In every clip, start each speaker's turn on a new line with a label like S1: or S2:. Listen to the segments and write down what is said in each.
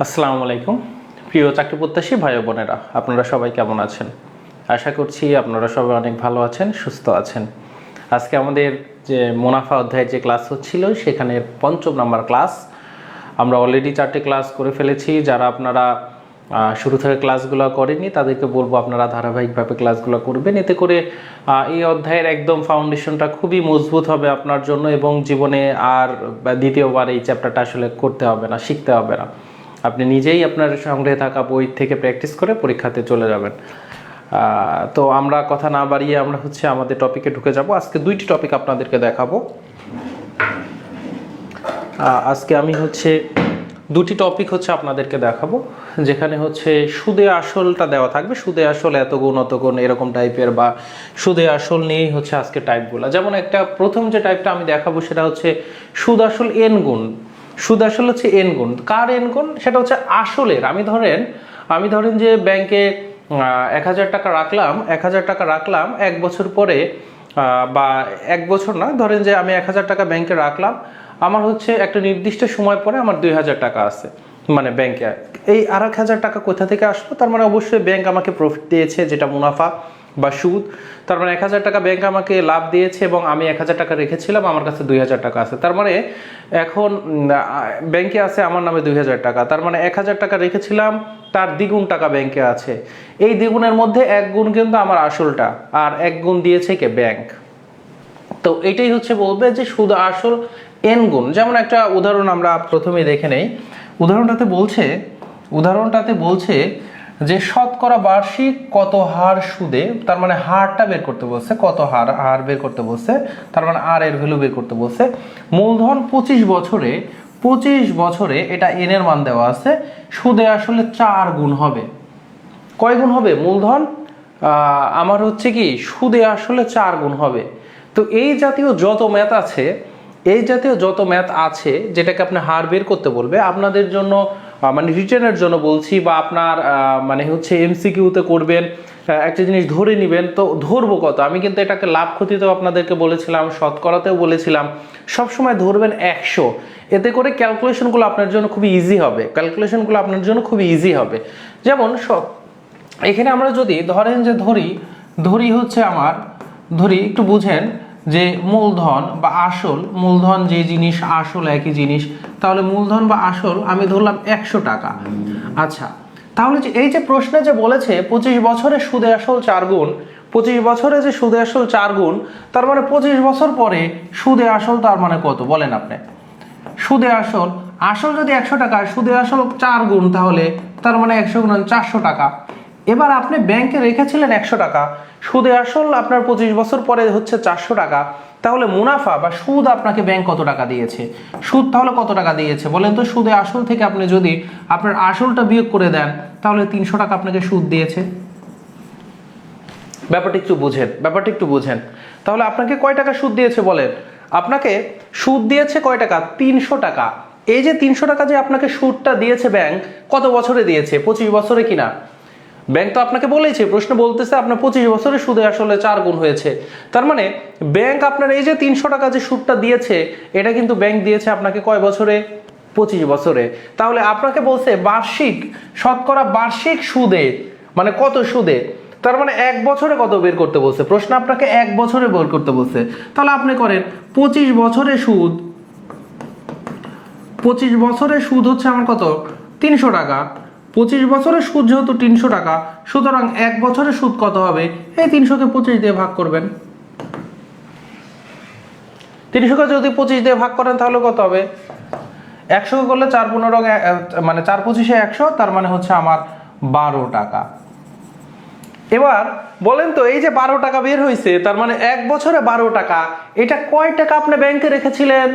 S1: আসসালামু আলাইকুম প্রিয় চাকরি প্রত্যাশী ভাই বোনেরা, আপনারা সবাই কেমন আছেন? আশা করছি আপনারা সবাই অনেক ভালো আছেন, সুস্থ আছেন। আজকে আমাদের যে মুনাফা অধ্যায়ের যে ক্লাস হচ্ছিল সেখানে ৫ম নাম্বার ক্লাস। আমরা অলরেডি 4টে ক্লাস করে ফেলেছি। যারা আপনারা শুরু থেকে ক্লাসগুলো করেননি তাদেরকে বলবো আপনারা ধারাবাহিকভাবে ক্লাসগুলো করবেন। এতে করে এই অধ্যায়ের একদম ফাউন্ডেশনটা খুবই মজবুত হবে আপনার জন্য, এবং জীবনে আর দ্বিতীয়বার এই চ্যাপ্টারটা আসলে করতে হবে না, শিখতে হবে না। আপনি নিজেই আপনার সংগ্রহে থাকা বই থেকে প্র্যাকটিস করে পরীক্ষাতে চলে যাবেন। তো আমরা কথা না বাড়িয়ে আমরা আমাদের টপিকে ঢুকে যাব। আজকে 2টি টপিক আপনাদেরকে দেখাবো। আজকে আমি 2টি টপিক আপনাদেরকে দেখাবো, যেখানে সুদে আসলটা দেওয়া থাকবে। সুদে আসল এত গুণ অত গুণ এরকম টাইপের, বা সুদে আসল নিয়েই আজকে টাইপগুলো। যেমন একটা প্রথম যে টাইপটা আমি দেখাবো সেটা সুদ আসল এন গুণ। সুদ আসল এন গুণ। কার এন গুণ? সেটা আসলের। আমি ধরেন যে ব্যাংকে 1000 টাকা রাখলাম। 1000 টাকা রাখলাম 1 বছর পরে, বা 1 বছর না, ধরেন যে আমি 1000 টাকা ব্যাংকে রাখলাম। আমার একটা নির্দিষ্ট সময় পরে আমার 2000 টাকা আছে মানে ব্যাংকে। এই 1000 টাকা কোথা থেকে আসলো? তার মানে অবশ্যই ব্যাংক আমাকে প্রফিট দিয়েছে, যেটা মুনাফা বা সুদ। তার মানে 1000 টাকা ব্যাংক আমাকে লাভ দিয়েছে এবং আমি 1000 টাকা রেখেছিলাম, আমার কাছে 2000 টাকা আছে। তার মানে এখন ব্যাংকে আছে আমার নামে 2000 টাকা। তার মানে 1000 টাকা রেখেছিলাম, তার দ্বিগুণ টাকা ব্যাংকে আছে। এই দ্বিগুণের মধ্যে 1 গুণ কিন্তু আমার আসলটা, আর 1 গুণ দিয়েছে কে? ব্যাংক। তো এটাই বলবে যে সুদ আসল এন গুণ। যেমন একটা উদাহরণ আমরা প্রথমে দেখে নেই। উদাহরণটাতে বলছে যে শতকরা বার্ষিক কত হার সুদে, তার মানে হারটা বের করতে বলছে, কত হার বের করতে বলছে, তার মানে আর এর ভ্যালু বের করতে বলছে। মূলধন 25 বছরে এটা এন এর মান দেওয়া আছে, সুদে আসলে 4 গুণ হবে। কয় গুণ হবে? মূলধন আমার কি সুদে আসলে 4 গুণ হবে। তো এই জাতীয় যত ম্যাথ আছে যেটাকে আপনি হার বের করতে বলবে, আপনাদের জন্য মানে রিটেনের জন্য বলছি, বা আপনার এমসিকিউতে করবেন, একটা জিনিস ধরে নেবেন। তো ধরবো কত? আমি কিন্তু এটাকে লাভ ক্ষতিতেও আপনাদেরকে বলেছিলাম, শতকরাতেও বলেছিলাম। সবসময় ধরবেন 100। এতে করে ক্যালকুলেশনগুলো আপনার জন্য খুবই ইজি হবে। যেমন এখানে আমরা যদি ধরেন যে ধরি একটু বুঝেন যে মূলধন বা আসল, মূলধন যে জিনিস আসল একই জিনিস, তাহলে মূলধন বা আসল আমি ধরলাম 100 টাকা। আচ্ছা, তাহলে এই যে প্রশ্নে যে বলেছে 25 বছরে সুদে আসল 4 গুণ, 25 বছরে যে সুদে আসল 4 গুণ, তার মানে 25 বছর পরে সুদে আসল তার মানে কত বলেন আপনি? সুদে আসল যদি 100 টাকা, সুদে আসল 4 গুণ, তাহলে তার মানে 100 গুণ 400 টাকা। এবার আপনি ব্যাংকে রেখেছিলেন 100 টাকা, সুদে আসল আপনার 25 বছর পরে 400 টাকা। তাহলে মুনাফা বা সুদ আপনাকে ব্যাংক কত টাকা দিয়েছে? সুদ তাহলে কত টাকা দিয়েছে বলেন তো? সুদে আসল থেকে আপনি যদি আপনার আসলটা বিয়োগ করে দেন, তাহলে 300 টাকা আপনাকে সুদ দিয়েছে। ব্যাপারটা একটু বুঝেন। তাহলে আপনাকে কয় টাকা সুদ দিয়েছে বলেন? আপনাকে সুদ দিয়েছে কয় টাকা? 300 টাকা। এই যে 300 টাকা যে আপনাকে সুদটা দিয়েছে ব্যাংক, কত বছরে দিয়েছে? 25 বছরে কিনা? ব্যাংক তো আপনাকে বলেছে, প্রশ্ন বলতেছে আপনার 25 বছরে সুদে আসলে 4 গুণ হয়েছে। তার মানে ব্যাংক আপনার এই যে 300 টাকা যে সুদটা দিয়েছে, এটা কিন্তু ব্যাংক দিয়েছে আপনাকে কয় বছরে? 25 বছরে। তাহলে আপনাকে বলছে বার্ষিক, শতকরা বার্ষিক সুদে, মানে কত সুদে? তার মানে 1 বছরে কত বের করতে বলছে? প্রশ্ন আপনাকে 1 বছরে বের করতে বলছে। তাহলে আপনি করেন 25 বছরে সুদ, 25 বছরে সুদ আমার কত? 300 টাকা। 25 বছরের সুদ যেহেতু 300 টাকা, সুতরাং 1 বছরের সুদ কত হবে? এই 300কে 25 দিয়ে ভাগ করবেন। 300কে যদি 25 দিয়ে ভাগ করেন তাহলে কত হবে? 100কে করলে 4 15 মানে 4 25 100, তার মানে আমার 12 টাকা। এবার বলেন তো, এই যে 12 টাকা বের হয়েছে, তার মানে 1 বছরে 12 টাকা, এটা কয় টাকা আপনি ব্যাংকে রেখেছিলেন?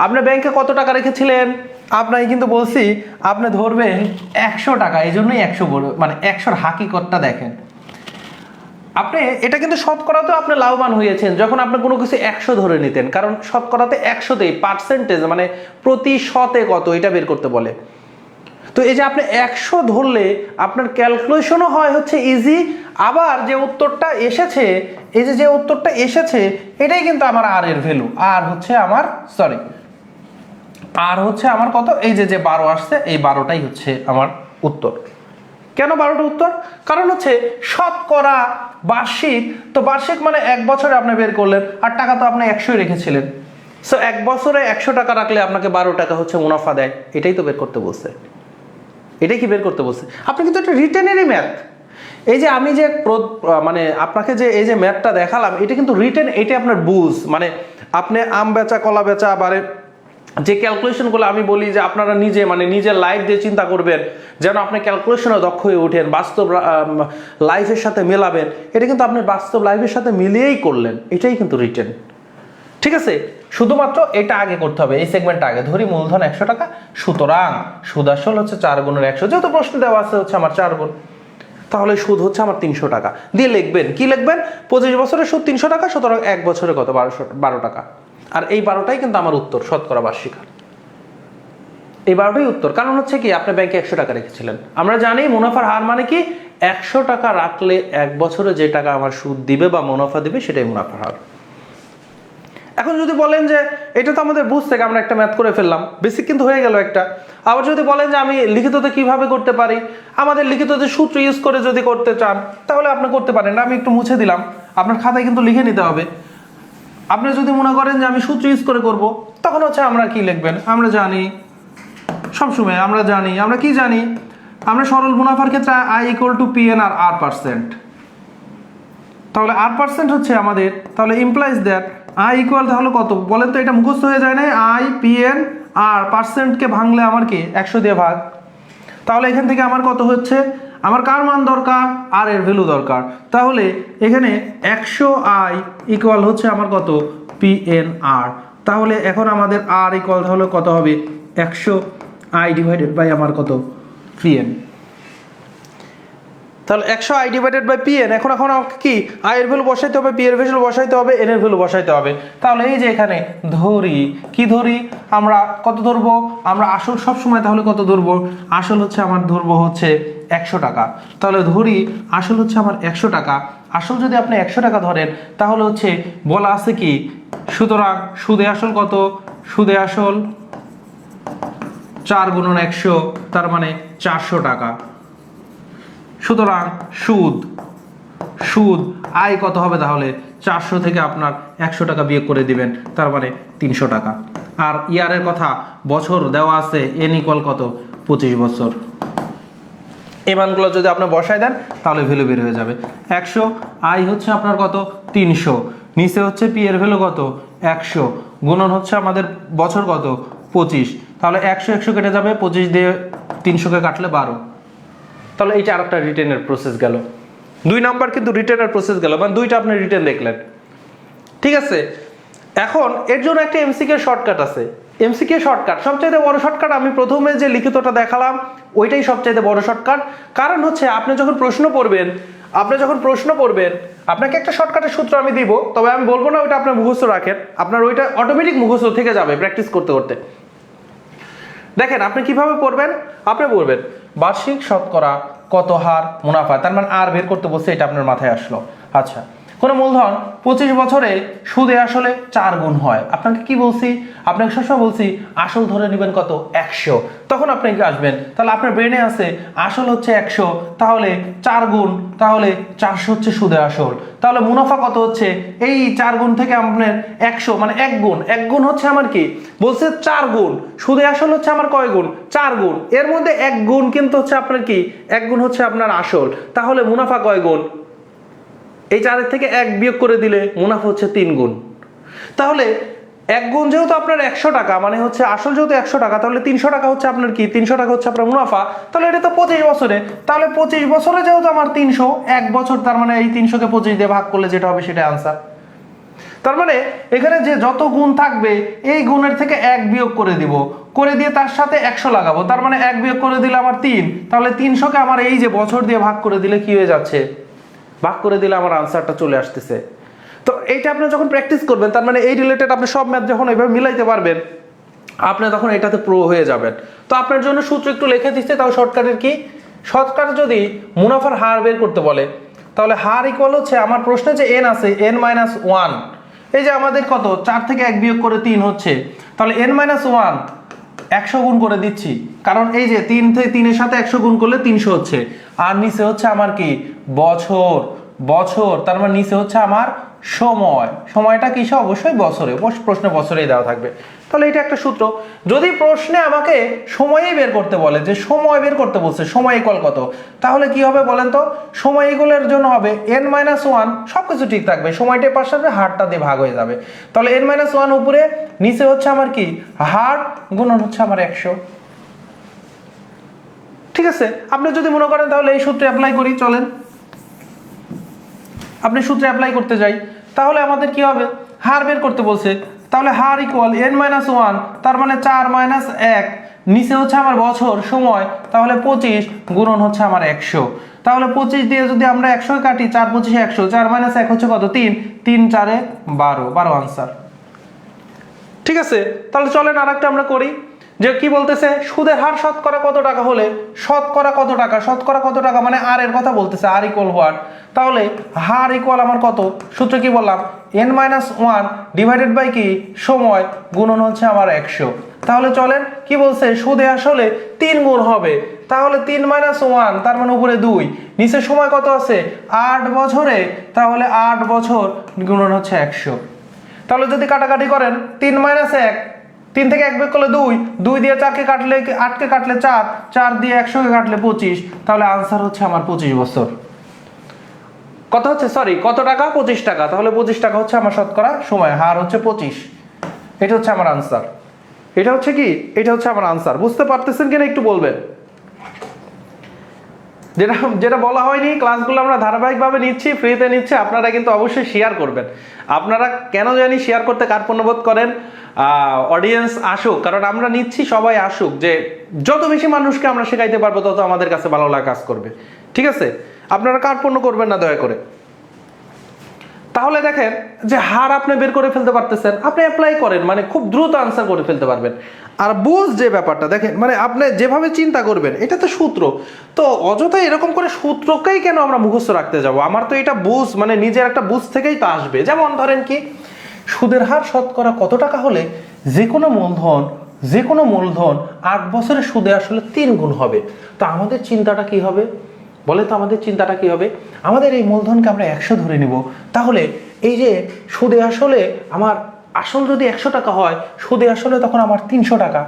S1: আপনি ব্যাংকে কত টাকা রেখেছিলেন? আপনাকে কিন্তু বলছি আপনি ধরবেন 100 টাকা। এই জন্যই 100 মানে 100-র হাকিকতটা দেখেন। আপনি এটা কিন্তু শতকরাতে আপনি লাভবান হয়েছেন যখন আপনি কোনো কিছু 100 ধরে নিতেন, কারণ শতকরাতে 100তেই পার্সেন্টেজ মানে প্রতি শতে কত এটা বের করতে বলে। তো এই যে আপনি 100 ধরলে আপনার ক্যালকুলেশনও হয় ইজি, আবার যে উত্তরটা এসেছে, এই যে উত্তরটা এসেছে, এটাই কিন্তু আমার আর এর ভ্যালু। আর আমার আর হচ্ছে আমার কত, এই যে 12 আসছে, এই 12টাই হচ্ছে আমার উত্তর। কেন 12টা উত্তর? কারণ হচ্ছে শতকরা বার্ষিক, তো বার্ষিক মানে 1 বছরে আপনি বের করলেন, আর টাকা তো আপনি 100ই রেখেছিলেন। সো 1 বছরে 100 টাকা রাখলে আপনাকে 12 টাকা হচ্ছে মুনাফা দেয়, এটাই তো বের করতে বলছে। এটাই কি বের করতে বলছে? আপনি কিন্তু একটা রিটেনেরই ম্যাথ। এই যে আমি যে মানে আপনাকে যে এই যে ম্যাথটা দেখালাম, এটা কিন্তু রিটেন, এটা আপনার বুঝ, মানে আপনি আম বেচা কলা বেচা বারে যে ক্যালকুলেশনগুলো আমি বলি যে আপনারা নিজে মানে নিজের লাইফ দিয়ে চিন্তা করবেন, যেন আপনি ক্যালকুলেশনে দক্ষ হয়ে ওঠেন, বাস্তব লাইফের সাথে মেলাবেন, এটা কিন্তু আপনি বাস্তব লাইফের সাথে মিলিয়েই করলেন, এটাই কিন্তু রিটেন। ঠিক আছে, শুধুমাত্র এটা আগে করতে হবে, এই সেগমেন্টটা আগে ধরি। মূলধন 100 টাকা, সুতরাং সুদ আসল হচ্ছে 4 গুণের 100, যেহেতু প্রশ্ন দেওয়া আছে হচ্ছে আমার 4 গুণ, তাহলে সুদ হচ্ছে আমার 300 টাকা দিয়ে লিখবেন। কি লিখবেন? 25 বছরের সুদ 300 টাকা, সুতরাং 1 বছরে কত? 12 টাকা। আর এই 12টাই কিন্তু আমার উত্তর, শতকরা বার্ষিক হার। এই 12টাই উত্তর। কারণ হচ্ছে কি, আপনি ব্যাংকে 100 টাকা রেখেছিলেন। আমরা জানি মুনাফার হার মানে কি, 100 টাকা রাখলে 1 বছরে যে টাকা আমার সুদ দিবে বা মুনাফা দিবে, সেটাই মুনাফার হার। এখন যদি বলেন যে এটা তো আমাদের বুঝ থেকে আমরা একটা ম্যাথ করে ফেললাম, বেসিক কিন্তু হয়ে গেল একটা। আবার যদি বলেন যে আমি লিখিততে কিভাবে করতে পারি, আমাদের লিখিততে সূত্র ইউজ করে যদি করতে চান, তাহলে আপনি করতে পারেন। আমি একটু মুছে দিলাম, আপনার খাতায় কিন্তু লিখে নিতে হবে। আপনি যদি মনে করেন যে আমি সূত্র ইউজ করে করব, তখন হচ্ছে আমরা কি লিখবেন, আমরা জানি সবসময়, আমরা কি জানি, আমরা সরল মুনাফার ক্ষেত্রে I equal to PN R R%। তাহলে R% হচ্ছে আমাদের, তাহলে ইমপ্লাইজ দ্যাট আই ইকুয়াল তাহলে কত বলেন তো, এটা মুখস্থ হয়ে যায় না? আই পিএন আর পার্সেন্টকে ভাঙলে আমার কি 100 দিয়ে ভাগ। তাহলে এখান থেকে আমার কত হচ্ছে, আমার কার মান দরকার? আর এর ভ্যালু দরকার। তাহলে এখানে 100 আই ইকুয়াল হচ্ছে আমার কত? পিএন আর। তাহলে এখন আমাদের আর ইকুয়াল তাহলে কত হবে? 100 আই ডিভাইডেড বাই আমার কত? পিএন। তাহলে 100 আই ডিভাইডেড বাই পিএন। এখন আমাকে কি আই এর ভ্যালু বসাইতে হবে, পি এর ভ্যালু বসাইতে হবে, এন এর ভ্যালু বসাইতে হবে। তাহলে এই যে এখানে ধরি, কি ধরি আমরা, কত ধরবো আমরা? আসল সব সময় তাহলে কত ধরবো? আসল হচ্ছে আমার ধরবো হচ্ছে 100 টাকা। তাহলে ধরি আসল হচ্ছে আমার 100 টাকা। আসল যদি আপনি 100 টাকা ধরেন, তাহলে হচ্ছে বলা আছে কি, সুতরাং সুদে আসল কত? সুদে আসল 4 গুণন 100, তার মানে 400 টাকা। সুতরাং সুদ আয় কত হবে? তাহলে 400 থেকে আপনার 100 টাকা বিয়োগ করে দিবেন, তার মানে 300 টাকা। আর ইয়ারের কথা বছর দেওয়া আছে, এন ইকুয়াল কত? 25 বছর। এই মানগুলো যদি আপনি বসায় দেন, তাহলে ভ্যালু বের হয়ে যাবে। 100 আই হচ্ছে আপনার কত? 300, নিচে হচ্ছে পি এর ভ্যালু কত? 100, গুণন হচ্ছে আমাদের বছর কত? 25। তাহলে 100 কেটে যাবে, 25 দিয়ে 300কে কাটলে 12। তাহলে এইটা আরেকটা রিটেনের প্রসেস গেল। 2 নাম্বার কিন্তু রিটেনের প্রসেস গেল, মানে 2টা আপনি রিটেন দেখলেন। ঠিক আছে, এখন এর জন্য একটা এমসিকিউ শর্টকাট আছে। এমসিকিউ শর্টকাট সবচাইতে বড় শর্টকাট, আমি প্রথমে যে লিখিতটা দেখালাম ওইটাই সবচাইতে বড় শর্টকাট। কারণ হচ্ছে আপনি যখন প্রশ্ন পড়বেন, আপনাকে একটা শর্টকাটের সূত্র আমি দিব, তবে আমি বলবো না ওইটা আপনার মুখস্থ রাখেন, আপনার ওইটা অটোমেটিক মুখস্থ থেকে যাবে প্র্যাকটিস করতে করতে। দেখেন আপনি কিভাবে পড়বেন, আপনি পড়বেন বার্ষিক শতকরা কত হার মুনাফা, তার মানে আর বের করতে বলছে, এটা আপনার মাথায় আসলো। আচ্ছা, কোনো মূলধন 25 বছরে সুদে আসলে 4 গুণ হয়। আপনাকে কি বলছি? আপনাকে সবসময় বলছি আসল ধরে নেবেন কত? 100। তখন আপনি কি আসবেন, তাহলে আপনার ব্রেনে আছে আসল হচ্ছে 100, তাহলে 4 গুণ, তাহলে 400 হচ্ছে সুদে আসল। তাহলে মুনাফা কত হচ্ছে? এই 4 গুণ থেকে আপনার 100 মানে 1 গুণ হচ্ছে আমার কি বলছে? 4 গুণ। সুদে আসল হচ্ছে আমার কয় গুণ? 4 গুণ। এর মধ্যে 1 গুণ কিন্তু হচ্ছে আপনার কি, 1 গুণ হচ্ছে আপনার আসল। তাহলে মুনাফা কয় গুণ? এই 4 থেকে 1 বিয়োগ করে দিলে মুনাফা হচ্ছে 3 গুণ। তাহলে 1 গুণ যেহেতু আপনার 100 টাকা, মানে হচ্ছে আসল যেহেতু 100 টাকা, তাহলে 300 টাকা হচ্ছে আপনার কি? 300 টাকা হচ্ছে আপনার মুনাফা। তাহলে এটা তো 25 বছরে, তাহলে 25 বছরে যেহেতু আমার 300, 1 বছর, তার মানে এই 300কে 25 দিয়ে ভাগ করলে যেটা হবে সেটা আনসার। তার মানে এখানে যে যত গুণ থাকবে এই গুণের থেকে 1 বিয়োগ করে দিব, করে দিয়ে তার সাথে 100 লাগাবো, তার মানে 1 বিয়োগ করে দিলে আমার 3। তাহলে 300কে আমার এই যে বছর দিয়ে ভাগ করে দিলে কি হয়ে যাচ্ছে? ভাগ করে দিলে আমার আনসারটা চলে আসতেছে। তো এইটা আপনি যখন প্র্যাকটিস করবেন, তার মানে এই রিলেটেড আপনি সব ম্যাথ যখন এইভাবে মিলাইতে পারবেন, আপনি তখন এটাতে প্রো হয়ে যাবেন। তো আপনার জন্য সূত্র একটু লিখে দিচ্ছে, তাও শর্টকাটের কি, শর্টকাট যদি মুনাফার হার বের করতে বলে, তাহলে হার ইকুয়াল হচ্ছে আমার প্রশ্নে যে n আছে n-1, এই যে আমাদের কত 4 থেকে 1 বিয়োগ করে 3 হচ্ছে, তাহলে n-1 100 গুণ করে দিচ্ছি, কারণ এই যে 3 সাথে 100 গুণ করলে 300 হচ্ছে, আর নিচে হচ্ছে আমার কি বছর, বছর তার মানে নিচে হচ্ছে আমার সময়, সময়টা কিসে অবশ্যই বছরে, প্রশ্নে বছরেই দেওয়া থাকবে। তাহলে এটা একটা সূত্র। যদি প্রশ্নে আমাকে সময়ই বের করতে বলে, যে সময় বের করতে বলছে, সময় ইকুয়াল কত, তাহলে কি হবে বলেন তো? সময় ইকুয়ালের জন্য হবে n-1, সবকিছু ঠিক থাকবে, সময়টা পাশে আসবে, হারটা দিয়ে ভাগ হয়ে যাবে। তাহলে n-1 উপরে, নিচে হচ্ছে আমার কি হার গুণন হচ্ছে আমার 100। ঠিক আছে, আপনি যদি মনে করেন তাহলে এই সূত্রে অ্যাপ্লাই করি, চলেন আপনি সূত্রে অ্যাপ্লাই করতে যাই, তাহলে আমাদের কি হবে? হার বের করতে বলছে, তাহলে হার ইকুয়াল n-1, তার মানে 4 - 1, নিচে হচ্ছে আমার বছর সময়, তাহলে 25 গুণন হচ্ছে আমার 100। তাহলে 25 দিয়ে যদি আমরা 100 কাটি, 4 × 25 = 100, 4 - 1 হচ্ছে কত? 3, 3 × 4 = 12 আনসার। ঠিক আছে, তাহলে চলেন আরেকটা আমরা করি, যে কি বলতেছে সুদের হার শতকরা কত টাকা হলে, শতকরা কত টাকা, শতকরা কত টাকা মানে আর এর কথা বলতেছে, আর ইকুয়াল হোয়াট, তাহলে হার ইকুয়াল আমার কত, সূত্র কি বললাম n-1 ডিভাইডেড বাই কি সময় গুণন হচ্ছে আমার 100। তাহলে চলেন কি বলছে, সুদে আসলে 3 গুণ হবে, তাহলে 3 - 1 তার মানে উপরে 2, নিচে সময় কত আছে 8 বছরে, তাহলে 8 বছর গুণন হচ্ছে 100। তাহলে যদি কাটাকাটি করেন 3 - 1, 3 থেকে 1 বিয়োগ করলে 2, 2 দিয়ে 4 কে কাটলে 8 কে কাটলে 4, 4 দিয়ে 100 কে কাটলে 25, তাহলে আনসার হচ্ছে আমার 25 বছর। কত হচ্ছে, সরি কত টাকা? 25 টাকা। তাহলে 25 টাকা হচ্ছে আমার শতকরা সময়, হার হচ্ছে 25। এটা হচ্ছে আমার আনসার। এটা হচ্ছে কি, এটা হচ্ছে আমার আনসার। বুঝতে পারতেছেন কিনা একটু বলবেন। যেটা যেটা বলা হয়নি, ক্লাসগুলো আমরা ধারাবাহিকভাবে নিচ্ছি, ফ্রিতে নিচ্ছি, আপনারা কিন্তু অবশ্যই শেয়ার করবেন। আপনারা কেন জানি শেয়ার করতে কার্পণ্যবোধ করেন, অডিয়েন্স আসুক, কারণ আমরা নিচ্ছি, সবাই আসুক, যে যত বেশি মানুষকে আমরা শেখাইতে পারবো তত আমাদের কাছে ভালো লাগা কাজ করবে। ঠিক আছে, আপনারা কার্পণ্য করবেন না দয়া করে। তাহলে দেখেন যে হার আপনি বের করে ফেলতে পারতেছেন, আপনি অ্যাপ্লাই করেন, মানে খুব দ্রুত আনসার করে ফেলতে পারবেন। আর বুঝ যে ব্যাপারটা দেখেন, মানে আপনি যেভাবে চিন্তা করবেন, এটা তো সূত্র, তো অযথা এরকম করে সূত্রকেই কেন আমরা মুখস্থ রাখতে যাব? আমার তো এটা বুঝ, মানে নিজের একটা বুঝ থেকেই তো আসবে। যেমন ধরেন কি, সুদের হার শতকরা কত টাকা হলে যে কোনো মূলধন 8 বছরে সুদে আসলে 3 গুণ হবে। তো আমাদের চিন্তাটা কি হবে বলে তো? আমাদের চিন্তাটা কি হবে? আমাদের এই মূলধনকে আমরা 100 ধরে নিব। তাহলে এই যে সুদে আসলে আমার আসল যদি 100 টাকা হয়, সুদে আসলে তখন আমার 300 টাকা,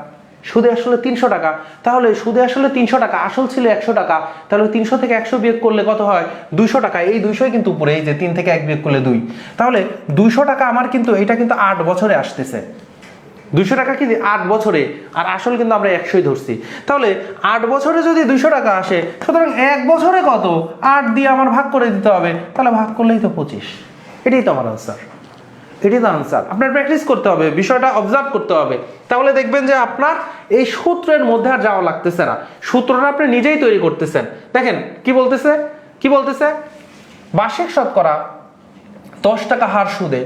S1: সুদে আসলে 300 টাকা। তাহলে সুদে আসলে 300 টাকা, আসল ছিল 100 টাকা, তাহলে 300 থেকে 100 বিয়োগ করলে কত হয়? 200 টাকা। এই 200 কিন্তু উপরে, এই যে 3 থেকে 1 বিয়োগ করলে 2, তাহলে 200 টাকা আমার কিন্তু, এটা কিন্তু 8 বছরে আসতেছে। 200 টাকা কি 8 বছরে, আর আসল কিন্তু আমরা 100ই ধরছি। তাহলে 8 বছরে যদি 200 টাকা আসে, সুতরাং 1 বছরে কত? 8 দিয়ে আমার ভাগ করে দিতে হবে, তাহলে ভাগ করলেই তো 25। এটাই তো আমার আনসার, এটাই তো আনসার। আপনার প্র্যাকটিস করতে হবে, বিষয়টা অবজার্ভ করতে হবে, তাহলে দেখবেন যে আপনার এই সূত্রের মধ্যে আর যাওয়া লাগতেছে না, সূত্রটা আপনি নিজেই তৈরি করতেছেন। দেখেন কি বলতেছে, বার্ষিক শতকরা 10 টাকা হার সুদে,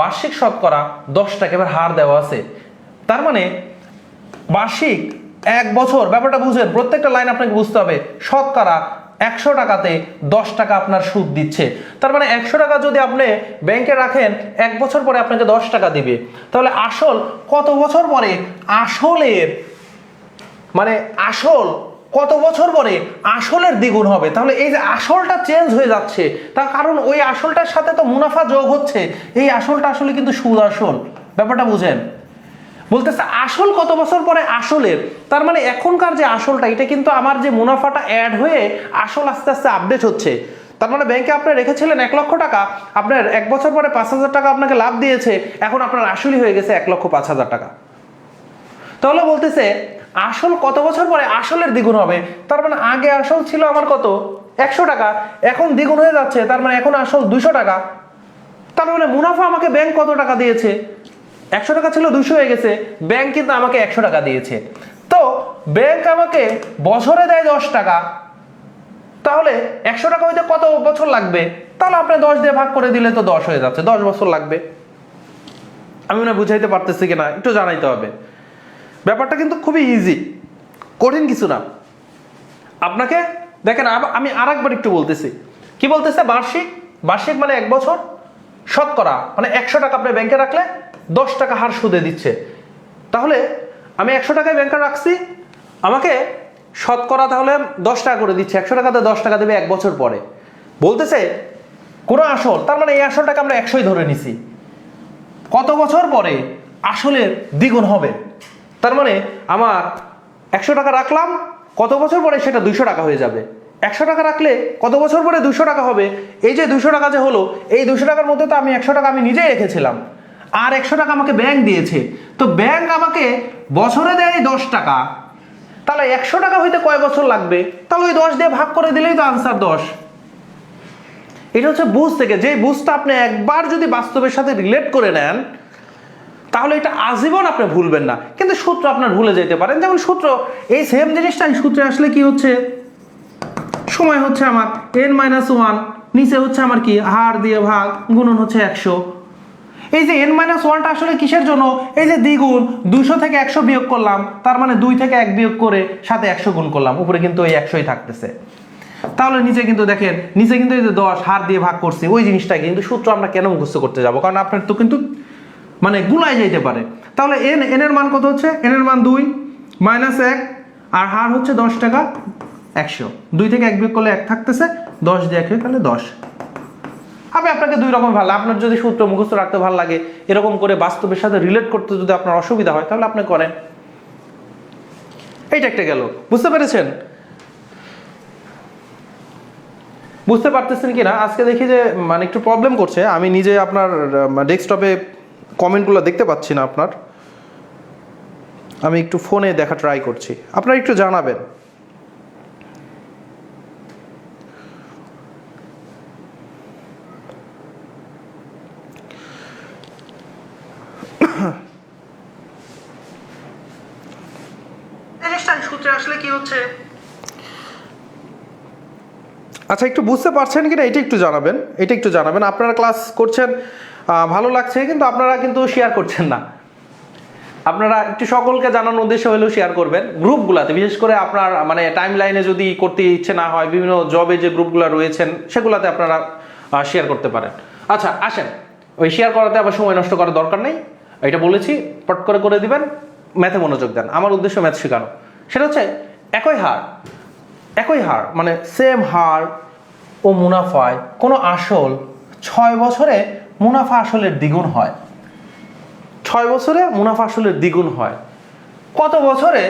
S1: বার্ষিক শতকরা 10 টাকা, এবার হার দেওয়া আছে, তার মানে বার্ষিক 1 বছর, ব্যাপারটা বুঝেন, প্রত্যেকটা লাইন আপনাকে বুঝতে হবে। শতকরা 100 টাকাতে 10 টাকা আপনার সুদ দিচ্ছে, তার মানে 100 টাকা যদি আপনি ব্যাংকে রাখেন, 1 বছর পরে আপনাকে 10 টাকা দিবে। তাহলে আসল কত বছর পরে, আসলের মানে আসল কত বছর পরে আসলের দ্বিগুণ হবে। তাহলে এই যে আসলটা চেঞ্জ হয়ে যাচ্ছে, তার কারণ ওই আসলটার সাথে তো মুনাফা যোগ হচ্ছে, এই আসলটা আসলে কিন্তু সুদ আসল, ব্যাপারটা বুঝেন। বলতেছে আসল কত বছর পরে আসলের, তার মানে এখনকার যে আসলটা, এটা কিন্তু আমার যে মুনাফাটা অ্যাড হয়ে আসল আস্তে আস্তে আপডেট হচ্ছে। তার মানে ব্যাংকে আপনি রেখেছিলেন 1 লক্ষ টাকা, আপনার 1 বছর পরে 5,000 টাকা আপনাকে লাভ দিয়েছে, এখন আপনার আসলই হয়ে গেছে 1,05,000 টাকা। তাহলে বলতেছে আসল কত বছর পরে আসলের দ্বিগুণ হবে, তার মানে আগে আসল ছিল আমার কত 100 টাকা, এখন দ্বিগুণ হয়ে যাচ্ছে, তার মানে এখন আসল 200 টাকা। তার মানে মুনাফা আমাকে ব্যাংক কত টাকা দিয়েছে? 100 টাকা ছিল 200 হয়ে গেছে, ব্যাংক কিন্তু আমাকে 100 টাকা দিয়েছে। তো ব্যাংক আমাকে বছরে দেয় 10 টাকা, তাহলে 100 টাকা হইতে কত বছর লাগবে? তাহলে আপনি 10 দিয়ে ভাগ করে দিলে তো 10 হয়ে যাচ্ছে, 10 বছর লাগবে। আমি মনে বুঝাইতে পারতেছি কিনা একটু জানাইতে হবে। ব্যাপারটা কিন্তু খুবই ইজি, কঠিন কিছু না। আপনাকে দেখেন, আমি আরেকবার একটু বলতেছি। কি বলতেছে? বার্ষিক মানে 1 বছর, শতকরা মানে 100 টাকা আপনি ব্যাংকে রাখলে 10 টাকা হার সুদে দিচ্ছে। তাহলে আমি 100 টাকায় ব্যাংকে রাখছি, আমাকে শতকরা তাহলে 10 টাকা করে দিচ্ছে, 100 টাকাতে 10 টাকা দেবে 1 বছর পরে। বলতেছে কোনো আসল, তার মানে এই আসলটাকে আমরা 100ই ধরে নিছি, কত বছর পরে আসলের দ্বিগুণ হবে। তার মানে আমার 100 টাকা রাখলাম, কত বছর পরে সেটা 200 টাকা হয়ে যাবে। 100 টাকা রাখলে কত বছর পরে 200 টাকা হবে। এই যে 200 টাকা যে হলো, এই 200 টাকার মধ্যে তো আমি 100 টাকা আমি নিজেই রেখেছিলাম, আর 100 টাকা আমাকে ব্যাংক দিয়েছে। তো ব্যাংক আমাকে বছরে দেয় 10 টাকা, তাহলে 100 টাকা হইতে কয় বছর লাগবে, তাহলে ওই 10 দিয়ে ভাগ করে দিলেই তো আনসার 10। এটা হচ্ছে বুঝ থেকে, যে বুঝটা আপনি একবার যদি বাস্তবের সাথে রিলেট করে নেন তাহলে এটা আজীবন আপনি ভুলবেন না। কিন্তু সূত্র আপনার ভুলে যেতে পারেন, যেমন সূত্র এই সেম জিনিসটাই সূত্রে আসলে কি হচ্ছে, সময় হচ্ছে আমার n-1, নিচে হচ্ছে আমার কি হার দিয়ে ভাগ, গুণন হচ্ছে 100। এই যে n-1টা আসলে কিসের জন্য, এই যে দ্বিগুণ, 200 থেকে 100 বিয়োগ করলাম, তার মানে 2 থেকে 1 বিয়োগ করে সাথে 100 গুণ করলাম, উপরে কিন্তু এই 100ই থাকতেছে। তাহলে নিচে কিন্তু দেখেন, নিচে কিন্তু এই যে 10 হার দিয়ে ভাগ করছি, ওই জিনিসটাই। কিন্তু সূত্র আমরা কেন মুখস্থ করতে যাব, কারণ আপনার তো কিন্তু মানে গুলায় যাইতে পারে। তাহলে n এর মান কত হচ্ছে, n এর মান 2 -1, আর হার হচ্ছে 10 টাকা 100, 2 থেকে 1 বিয়োগ করলে 1 থাকতেছে, 10 দিয়ে 1 হয়ে গেলে 10। আমি আপনাকে দুই রকম ভালো, আপনার যদি সূত্র মুখস্থ রাখতে ভালো লাগে, এরকম করে বাস্তবের সাথে রিলেট করতে যদি আপনার অসুবিধা হয় তাহলে আপনি করেন। এইটা একটা গেল, বুঝতে পেরেছেন? বুঝতে পারতেছেন কিনা আজকে দেখি যে মানে একটু প্রবলেম করছে, আমি নিজে আপনার ডেস্কটপে কমেন্টগুলো দেখতে পাচ্ছি না আপনার, আমি একটু ফোনে দেখা ট্রাই করছি, আপনারা একটু জানাবেন। সূত্রে আসলে কি হচ্ছে, আচ্ছা একটু বুঝতে পারছেন কিনা এটা একটু জানাবেন, এটা একটু জানাবেন। আপনারা ক্লাস করছেন, ভালো লাগছে, কিন্তু আপনারা কিন্তু শেয়ার করছেন না। আপনারা একটু সকলকে জানানোর উদ্দেশ্য হলেও শেয়ার করবেন গ্রুপগুলোতে, বিশেষ করে আপনার মানে টাইম লাইনে যদি করতে ইচ্ছে না হয়, বিভিন্ন জবে যে গ্রুপগুলো রয়েছেন সেগুলোতে আপনারা শেয়ার করতে পারেন। আচ্ছা আসেন, ওই শেয়ার করাতে আবার সময় নষ্ট করার দরকার নেই, এটা বলেছি পট করে দিবেন, ম্যাথে মনোযোগ দেন। আমার উদ্দেশ্য ম্যাথ শেখানো, সেটা হচ্ছে একই হার মানে সেম হার ও মুনাফায় কোনো আসল 6 বছরে মুনাফা আসলের দ্বিগুণ হয়। 6 বছরে মুনাফা আসলের দ্বিগুণ হয়, কত বছরে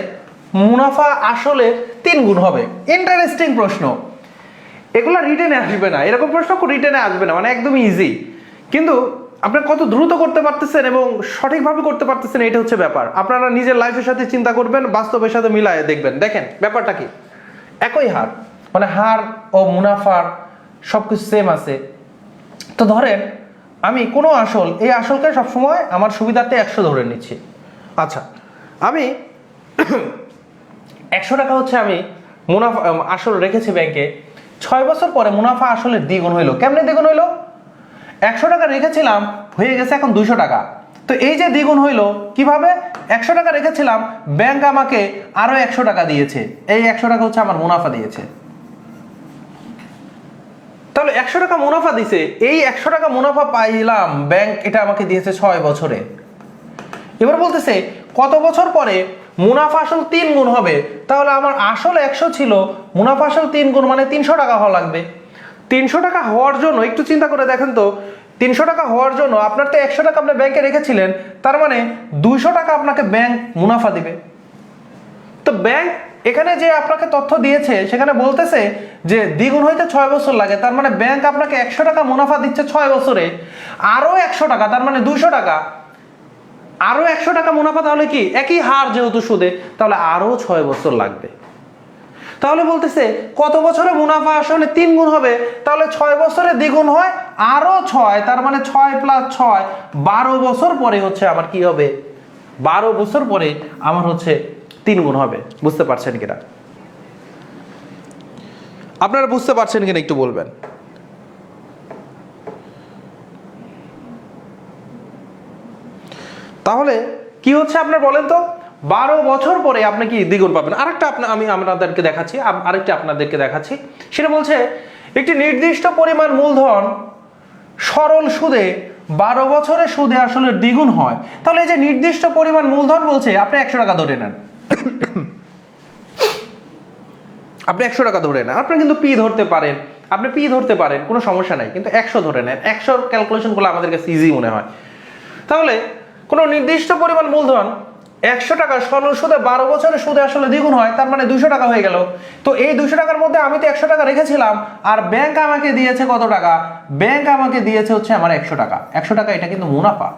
S1: মুনাফা আসলে 3 গুণ হবে? ইন্টারেস্টিং প্রশ্ন, এগুলো রিটেনে আসবে না, এরকম প্রশ্ন রিটেনে আসবে না, মানে একদমই ইজি। কিন্তু আপনারা কত দ্রুত করতে পারতেছেন এবং সঠিকভাবে করতে পারতেছেন, এটা হচ্ছে ব্যাপার। আপনারা নিজের লাইফের সাথে চিন্তা করবেন, বাস্তবের সাথে মিলায়ে দেখবেন। দেখেন ব্যাপারটা কি, একই হার মানে হার ও মুনাফার সবকিছু সেম আছে। তো ধরেন আমি কোনো আসল, এই আসলকে সবসময় আমার সুবিধার্থে 100 ধরে নিচ্ছি। আচ্ছা আমি 100 টাকা হচ্ছে আমি মুনাফা আসল রেখেছি ব্যাংকে, 6 বছর পরে মুনাফা আসলের দ্বিগুণ হইলো। কেমনে দ্বিগুণ হইলো? 100 টাকা রেখেছিলাম, হয়ে গেছে এখন 200 টাকা। তো এই যে দ্বিগুণ হইলো কিভাবে, 100 টাকা রেখেছিলাম, ব্যাংক আমাকে আরো 100 টাকা দিয়েছে, এই 100 টাকা হচ্ছে আমার মুনাফা দিয়েছে। তাহলে 100 টাকা মুনাফা দিছে, এই 100 টাকা মুনাফা পাইলাম, ব্যাংক এটা আমাকে দিয়েছে 6 বছরে। এবার বলতেছে কত বছর পরে মুনাফা আসল 3 গুণ হবে। তাহলে আমার আসল 100 ছিল, মুনাফা আসল 3 গুণ মানে 300 টাকা হওয়া লাগবে। 300 টাকা হওয়ার জন্য একটু চিন্তা করে দেখেন তো, 300 টাকা হওয়ার জন্য আপনার তো 100 টাকা আপনি ব্যাংকে রেখেছিলেন, তার মানে 200 টাকা আপনাকে ব্যাংক মুনাফা দিবে। তো ব্যাংক এখানে যে আপনাকে তথ্য দিয়েছে সেখানে বলতেছে যে দ্বিগুণ হইতে 6 বছর লাগে, তার মানে ব্যাংক আপনাকে 100 টাকা মুনাফা দিচ্ছে 6 বছরে, আরো 100 টাকা, তার মানে 200 টাকা, আরো 100 টাকা মুনাফা। তাহলে কি একই হার যেহেতু সুদে, তাহলে আরো 6 বছর লাগবে। তাহলে বলতেছে কত বছরে মুনাফা আসলে 3 গুণ হবে, তাহলে 6 বছরে দ্বিগুণ হয় আরো 6, তার মানে 6 + 6 12 বছর পরে হচ্ছে আমার কি হবে, 12 বছর পরে আমার হচ্ছে 3 গুণ হবে। বুঝতে পারছেন কিনা? আপনারা বুঝতে পারছেন কিনা একটু বলবেন। তাহলে কি হচ্ছে আপনার বলেন তো, 12 বছর পরে আপনি কি দ্বিগুণ পাবেন। আরেকটা আমি আপনাদেরকে দেখাচ্ছি, আপনাদেরকে দেখাচ্ছি, সেটা বলছে একটি নির্দিষ্ট পরিমাণ মূলধন সরল সুদে 12 বছরে সুদে আসলের দ্বিগুণ হয়, তাহলে এই যে নির্দিষ্ট পরিমাণ মূলধন বলছে, আপনি 100 টাকা ধরে নেন, আপনি 100 টাকা ধরে নেন, আপনি কিন্তু পি ধরতে পারেন, আপনি পি ধরতে পারেন, কোনো সমস্যা নাই, কিন্তু 100 ধরে নেন, 100 ক্যালকুলেশনগুলো আমাদের কাছে ইজি মনে হয়। তাহলে কোনো নির্দিষ্ট পরিমাণ মূলধন 100 টাকা সরল সুদে 12 বছরে সুদে আসলে দ্বিগুণ হয়, তার মানে 200 টাকা হয়ে গেল। তো এই 200 টাকার মধ্যে আমি তো 100 টাকা রেখেছিলাম, আর ব্যাংক আমাকে দিয়েছে কত টাকা? ব্যাংক আমাকে দিয়েছে হচ্ছে আমার 100 টাকা। 100 টাকা এটা কিন্তু মুনাফা।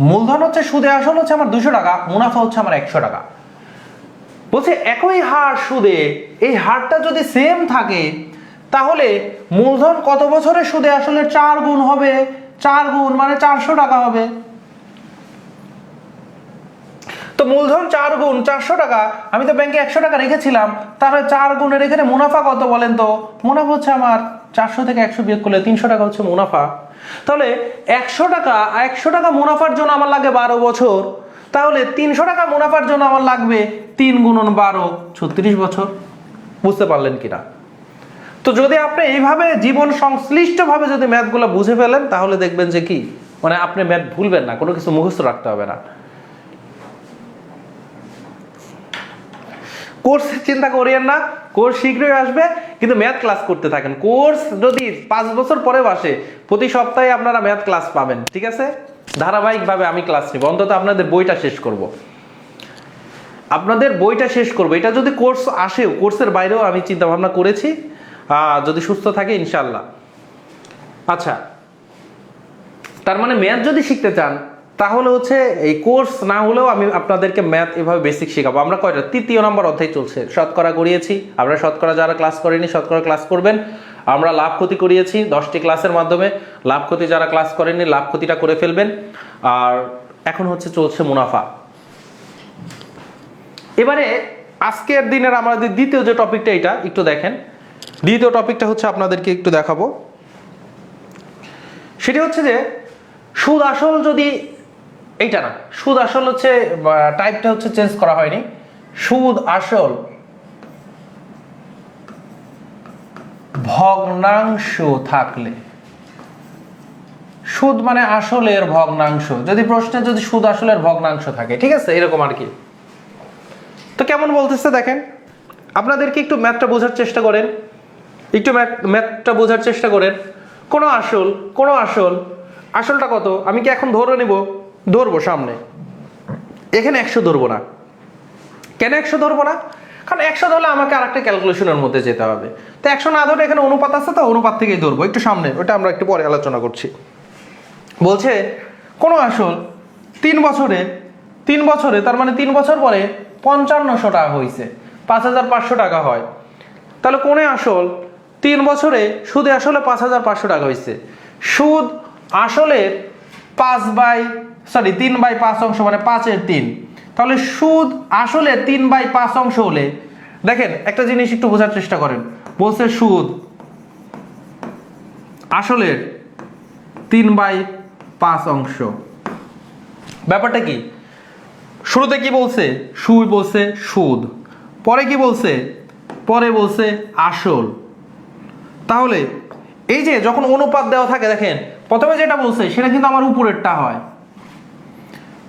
S1: মূলধন হচ্ছে সুদে আসল হচ্ছে আমার 200 টাকা, মুনাফা হচ্ছে আমার 100 টাকা। বলছে একই হার সুদে, এই হারটা যদি সেম থাকে তাহলে মূলধন কত বছরে সুদে আসলে 4 গুণ হবে? 4 গুণ মানে 400 টাকা হবে। তো মূলধন 4 গুণ 400 টাকা, আমি তো ব্যাংকে 100 টাকা রেখেছিলাম, তাহলে 4 গুণের এখানে মুনাফা কত বলেন তো? মুনাফা হচ্ছে আমার 400 থেকে 100 বিয়োগ করলে 300 টাকা হচ্ছে মুনাফা। তাহলে 100 টাকা মুনাফার জন্য আমার লাগে 12 বছর, তাহলে 300 টাকা মুনাফার জন্য আমার লাগবে 3 গুণন 12 36 বছর। বুঝতে পারলেন কিনা? তো যদি আপনি এইভাবে জীবন সংশ্লিষ্টভাবে যদি ম্যাথগুলো বুঝে ফেলেন, তাহলে দেখবেন যে কি, মানে আপনি ম্যাথ ভুলবেন না, কোনো কিছু মুখস্থ রাখতে হবে না। কোর্স চিন্তা করিয়েন না, কোর্স শীঘ্রই আসবে, কিন্তু ম্যাথ ক্লাস করতে থাকেন। কোর্স যদি 5 বছর পরেও আসে, প্রতি সপ্তাহে আপনারা ম্যাথ ক্লাস পাবেন, ঠিক আছে? ধারাবাহিকভাবে আমি ক্লাস নিব, অন্তত আপনাদের বইটা শেষ করব, আপনাদের বইটা শেষ করব। এটা যদি কোর্স আসেও, কোর্সের বাইরেও আমি চিন্তা ভাবনা করেছি, যদি সুস্থ থাকে ইনশাল্লাহ। আচ্ছা, তার মানে ম্যাথ যদি শিখতে চান, তাহলে হচ্ছে এই কোর্স না হলেও আমি আপনাদেরকে ম্যাথ এভাবে বেসিক শেখাবো। আমরা কয়টা 3য় নম্বর অধ্যায় চলছে, শতকরা করিয়েছি। আপনারা শতকরা যারা ক্লাস করেনি, শতকরা ক্লাস করবেন। আমরা লাভ ক্ষতি করিয়েছি 10টি ক্লাসের মাধ্যমে। লাভ ক্ষতি যারা ক্লাস করেননি, লাভ ক্ষতিটা করে ফেলবেন। আর এখন হচ্ছে চলছে মুনাফা। এবারে আজকের দিনের আমাদের দ্বিতীয় যে টপিকটা, এটা একটু দেখেন। দ্বিতীয় টপিকটা হচ্ছে আপনাদেরকে একটু দেখাবো, সেটি হচ্ছে যে সুদ আসল যদি, এইটা না, সুদ আসল হচ্ছে টাইপটা হচ্ছে চেঞ্জ করা হয়নি। সুদ আসল ভগ্নাংশ থাকলে, সুদ মানে আসলের ভগ্নাংশ, যদি প্রশ্নে যদি সুদ আসলের ভগ্নাংশ থাকে, ঠিক আছে, এরকম আর কি। তো কেমন বলতেছে দেখেন, আপনাদেরকে একটু ম্যাথটা বোঝার চেষ্টা করেন, একটু ম্যাথটা বোঝার চেষ্টা করেন। কোনো আসল, আসলটা কত আমি কি এখন ধরে নিব? ধরবো সামনে, এখানে 100 ধরবো না। কেন 100 ধরবো না? কারণ 100 ধরলে আমাকে আরেকটা ক্যালকুলেশনের মধ্যে যেতে হবে। তো 100 না ধরে এখানে অনুপাত আছে, তো অনুপাত থেকেই ধরবো একটু সামনে, ওটা আমরা একটু পরে আলোচনা করছি। বলছে কোনো আসল 3 বছরে, তার মানে 3 বছর পরে 5500 টাকা হয়েছে, 5500 টাকা হয়। তাহলে কোনে আসল 3 বছরে সুদে আসলে 5500 টাকা হয়েছে। সুদ আসলের 3/5 অংশ, মানে 5-এর 3। তাহলে সুদ আসলে 3/5 অংশ হলে, দেখেন একটা জিনিস একটু বোঝার চেষ্টা করেন। বলছে সুদ আসলের 3/5 অংশ। ব্যাপারটা কি? শুরুতে কি বলছে? সুদ বলছে সুদ, পরে কি বলছে? পরে বলছে আসল। তাহলে এই যে যখন অনুপাত দেওয়া থাকে, দেখেন প্রথমে যেটা বলছে সেটা কিন্তু আমার উপরেরটা হয়।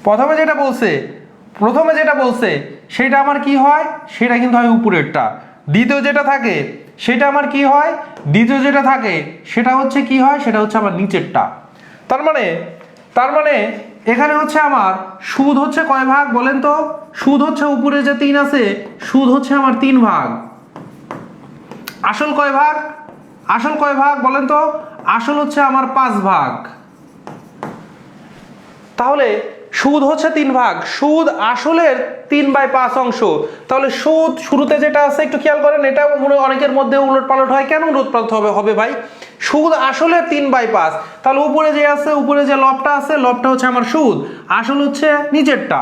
S1: প্রথমে যেটা বলছে সেটা আমার কি হয়? সেটা কিন্তু হয় উপরেরটা। দ্বিতীয় যেটা থাকে সেটা আমার কি হয়? দ্বিতীয় যেটা থাকে সেটা হচ্ছে কি হয়? সেটা হচ্ছে আমার নিচেরটা। তার মানে এখানে হচ্ছে আমার সুদ হচ্ছে কয় ভাগ বলেন তো? সুদ হচ্ছে উপরে যে 3 আছে, সুদ হচ্ছে আমার 3 ভাগ। আসল কয় ভাগ বলেন তো? আসল হচ্ছে আমার 5 ভাগ। তাহলে সুদ হচ্ছে 3 ভাগ, সুদ আসলের 3/5 অংশ। তাহলে সুদ শুরুতে যেটা আছে একটু খেয়াল করেন, এটা অনেকের মধ্যে উলটপালট হয়। কেন উলটপালট হবে ভাই? সুদ আসলে 3/5, তাহলে উপরে যে লবটা আছে, লবটা হচ্ছে আমার সুদ, আসল হচ্ছে নিচেরটা,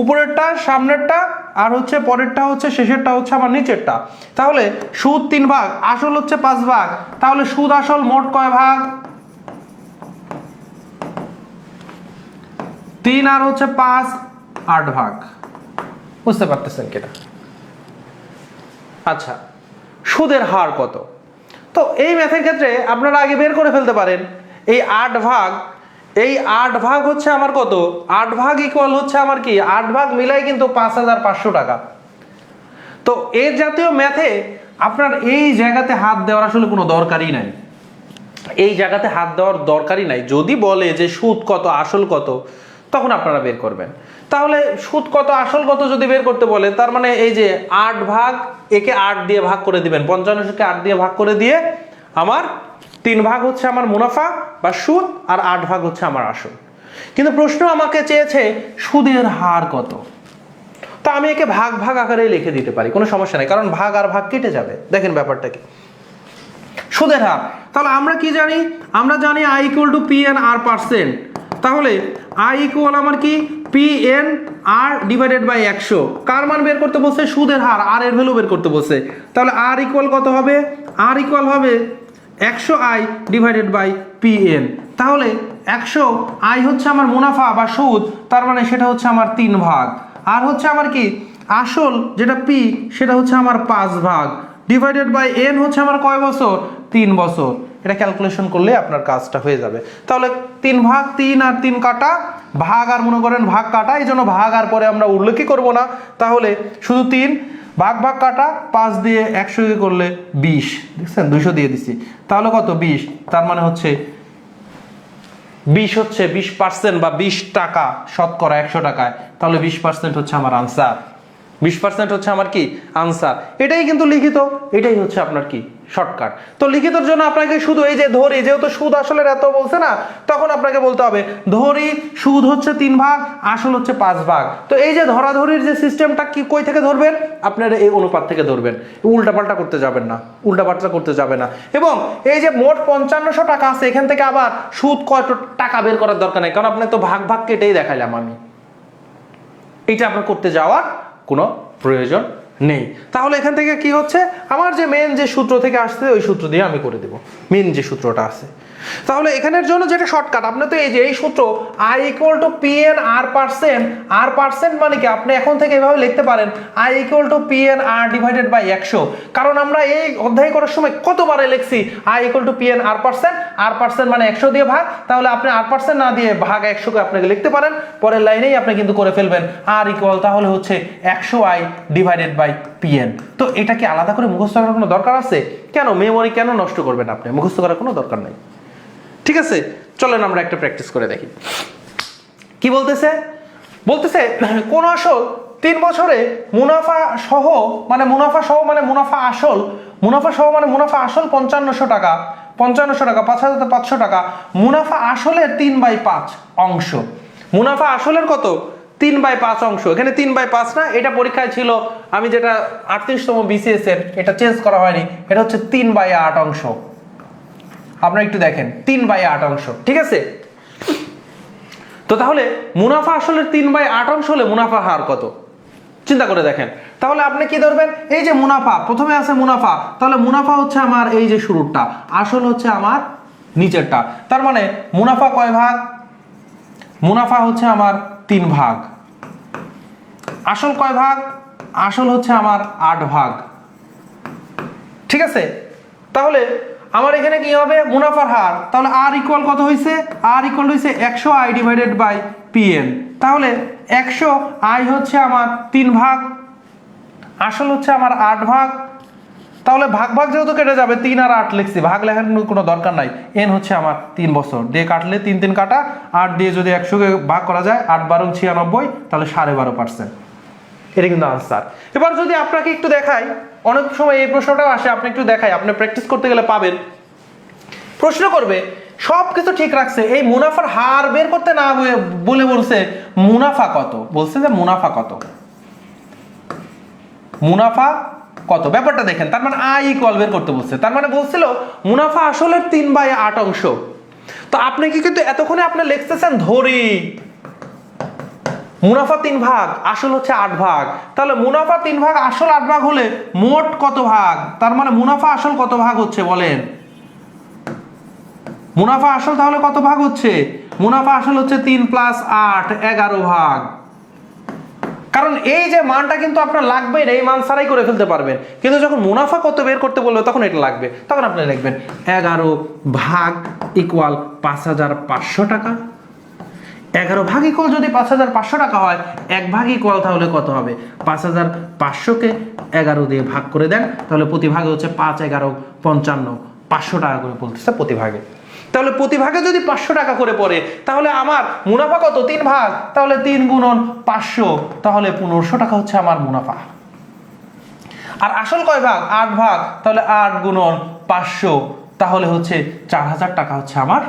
S1: উপরেরটা সামনেরটা, আর হচ্ছে পরেরটা হচ্ছে শেষেরটা হচ্ছে আমার নিচেরটা। তাহলে সুদ 3 ভাগ, আসল হচ্ছে 5 ভাগ। তাহলে সুদ আসল মোট কয় ভাগ? 3 আর হচ্ছে 5, 8 ভাগ। বুঝতে পারতেছেন কিনা? আচ্ছা, সুদের হার কত? তো এই ম্যাথের ক্ষেত্রে আপনারা আগে বের করে ফেলতে পারেন এই 8 ভাগ হচ্ছে আমার কত, 8 ভাগ ইকুয়াল হচ্ছে আমার কি, 8 ভাগ মিলাই কিন্তু 5500 টাকা। তো এই জাতীয় ম্যাথে আপনার এই জায়গাতে হাত দেওয়ার আসলে কোনো দরকারই নাই, এই জায়গাতে হাত দেওয়ার দরকারই নাই। যদি বলে যে সুদ কত আসল কত, তখন আপনারা বের করবেন। তাহলে সুদ কত আসল কত যদি বের করতে বলে, তার মানে এই যে 8 ভাগ, একে 8 দিয়ে ভাগ করে দিবেন, 5500-কে 8 দিয়ে ভাগ করে দিয়ে আমার 3 ভাগ হচ্ছে আমার মুনাফা বা সুদ, আর 8 ভাগ হচ্ছে আমার আসল। কিন্তু প্রশ্ন আমাকে চেয়েছে সুদের হার কত। তা আমি একে ভাগ ভাগ আকারে লিখে দিতে পারি, কোনো সমস্যা নেই, কারণ ভাগ আর ভাগ কেটে যাবে। দেখেন ব্যাপারটা কি, সুদের হার। তাহলে আমরা কি জানি, আমরা জানি I = PN R%। তাহলে I ইকুয়াল আমার কি PN R ডিভাইডেড বাই 100। কার মান বের করতে বলছে, সুদের হার, আর এর ভ্যালু বের করতে বলছে। তাহলে R ইকুয়াল কত হবে, R ইকুয়াল হবে 100I ডিভাইডেড বাই PN। তাহলে 100I হচ্ছে আমার মুনাফা বা সুদ, তার মানে সেটা হচ্ছে আমার 3 ভাগ, আর হচ্ছে আমার কি আসল যেটা P, সেটা হচ্ছে আমার 5 ভাগ, ডিভাইডেড বাই N হচ্ছে আমার কয় বছর, 3 বছর। এটা ক্যালকুলেশন করলে আপনার কাজটা হয়ে যাবে। তাহলে 3 ভাগ, 3 আর 3 কাটা, ভাগ আর মনে করেন ভাগ কাটা, এই জন্য ভাগ আর পরে আমরা উল্লেখই করব না। তাহলে শুধু 3 ভাগ ভাগ কাটা, 5 দিয়ে 100 করলে 20, দেখছেন 200 দিয়ে দিছি, তাহলে কত 20। তার মানে হচ্ছে 20 হচ্ছে 20% বা 20 টাকা শতকরা 100 টাকায়। তাহলে 20% হচ্ছে আমার আনসার, 20% হচ্ছে আমার কি আনসার। এটাই কিন্তু লিখিত, এটাই হচ্ছে আপনার কি শর্টকাট। তো লিখিতর জন্য আপনাকে শুধু এই যে ধরি, যেহেতু সুদ আসলের এত বলছে না, তখন আপনাকে বলতে হবে ধরি সুদ হচ্ছে 3 ভাগ, আসল হচ্ছে 5 ভাগ। তো এই যে ধরাধরির যে সিস্টেমটা কি, কই থেকে ধরবেন, আপনারা এই অনুপাত থেকে ধরবেন, উল্টাপাল্টা করতে যাবেন না, উল্টাপাল্টা করতে যাবে না। এবং এই যে মোট 5500 টাকা আছে, এখান থেকে আবার সুদ কত টাকা বের করার দরকার নেই, কারণ আপনি তো ভাগ ভাগ কেটেই দেখাইলাম আমি, এটা আপনার করতে যাওয়ার কোনো প্রয়োজন নেই। তাহলে এখান থেকে কি হচ্ছে, আমার যে মেন যে সূত্র থেকে আসছে ওই সূত্র দিয়ে আমি করে দেব, মেন যে সূত্রটা আছে। তাহলে এখানের জন্য যেটা শর্টকাট, আপনি তো এই যে এই সূত্র I = PN R%, R% মানে কি, আপনি এখন থেকে এভাবে লিখতে পারেন I = PN R divided by 100। কারণ আমরা এই অধ্যায় করার সময় কতবারে লিখছি I = PN R%, R% মানে 100 দিয়ে ভাগ, তাহলে আপনি R% না দিয়ে ভাগ 100 কে আপনাকে লিখতে পারেন, পরের লাইনেই আপনি কিন্তু করে ফেলবেন R ইকুয়াল তাহলে হচ্ছে 100I ডিভাইডেড বাই PN। তো এটা কি আলাদা করে মুখস্থ করার কোনো দরকার আছে? কেন মেমোরি কেন নষ্ট করবেন আপনি, মুখস্থ করার কোনো দরকার নাই। ঠিক আছে, চলেন আমরা একটা প্র্যাকটিস করে দেখি। কি বলতেছে, বলতেছে কোন আসল 3 বছরে মুনাফা সহ মানে মুনাফা সহ মানে মুনাফা আসল, মুনাফা সহ মানে মুনাফা আসল 5500 টাকা, 5500 টাকা 5500 টাকা, মুনাফা আসলের 3/5 অংশ। মুনাফা আসলের কত, 3/5 অংশ। এখানে 3/5 না, এটা পরীক্ষায় ছিল, আমি যেটা 38তম BCS এর, এটা চেঞ্জ করা হয়নি, এটা হচ্ছে 3/8 অংশ। আপনারা একটু দেখেন 3/8 অংশ, ঠিক আছে। তো তাহলে মুনাফা আসলে 3/8 অংশ হলে মুনাফা হার কত, চিন্তা করে দেখেন। তাহলে আপনি কি ধরবেন, এই যে মুনাফা, প্রথমে আছে মুনাফা, তাহলে মুনাফা হচ্ছে আমার এই যে শুরুরটা, আসল হচ্ছে আমার নিচেরটা। তার মানে মুনাফা কয় ভাগ, মুনাফা হচ্ছে আমার 3 ভাগ, আসল কয় ভাগ, আসল হচ্ছে আমার 8 ভাগ, ঠিক আছে। তাহলে আমার এখানে কি হবে, মুনাফার হার, তাহলে R ইকুয়াল কত হয়েছে, R ইকুয়াল হয়েছে 100I ডিভাইডেড বাই PN। তাহলে 100I হচ্ছে আমার 3 ভাগ, আসল হচ্ছে আমার 8 ভাগ, তাহলে ভাগ ভাগ যেহেতু কেটে যাবে, 3 আর 8 লিখছি, ভাগ লেখার কোনো দরকার নাই। N হচ্ছে আমার 3 বছর, দিয়ে কাটলে 3 3 কাটা, 8 দিয়ে যদি 100কে ভাগ করা যায়, 8 12 96, তাহলে 12.5%। এটা কিন্তু আনসার। এবার যদি আপনাকে একটু দেখাই, অনেক সময় এই প্রশ্নটাও আসে, আপনি একটু দেখাই, আপনি প্র্যাকটিস করতে গেলে পাবেন। প্রশ্ন করবে সবকিছু ঠিক রাখছে, এই মুনাফার হার বের করতে না বলে বলছে মুনাফা কত, বলছে যে মুনাফা কত, মুনাফা কত, ব্যাপারটা দেখেন। তার মানে I ইকুয়াল বের করতে বলছে, তার মানে বলছিল মুনাফা আসলের 3/8 অংশ। তো আপনি কি কিন্তু এতক্ষণে আপনি লিখতেছেন ধরি মুনাফা 3 ভাগ, আসল হচ্ছে 8 ভাগ, তাহলে মুনাফা 3 ভাগ, আসল 8 ভাগ হলে মোট কত ভাগ, তার মানে মুনাফা আসল কত ভাগ হচ্ছে বলেন, মুনাফা আসল তাহলে কত ভাগ হচ্ছে, মুনাফা আসল হচ্ছে 3 + 8 11 ভাগ, কারণ এই যে মানটা কিন্তু আপনার লাগবে না, এই মান ছাড়াই করে ফেলতে পারবেন, কিন্তু যখন মুনাফা কত বের করতে বলবে তখন এটা লাগবে। তখন আপনি লিখবেন 11 ভাগ ইকুয়াল 5,500 টাকা। 11 ভাগ ইকুয়াল যদি 5,500 টাকা হয়, 1 ভাগ ইকুয়াল তাহলে কত হবে? 5,500 কে 11 দিয়ে ভাগ করে দেন, তাহলে প্রতি ভাগে হচ্ছে 5 11 55, 500 টাকা করে বলতেছে প্রতি ভাগে। তাহলে প্রতি ভাগে যদি 500 টাকা করে পড়ে, তাহলে আমার মুনাফা কত? 3 ভাগ, তাহলে 3 গুণন 500, তাহলে 1500 টাকা হচ্ছে আমার মুনাফা। আর আসল কয় ভাগ? 8 ভাগ, তাহলে 8 গুণন 500, তাহলে হচ্ছে 4,000 টাকা হচ্ছে আমার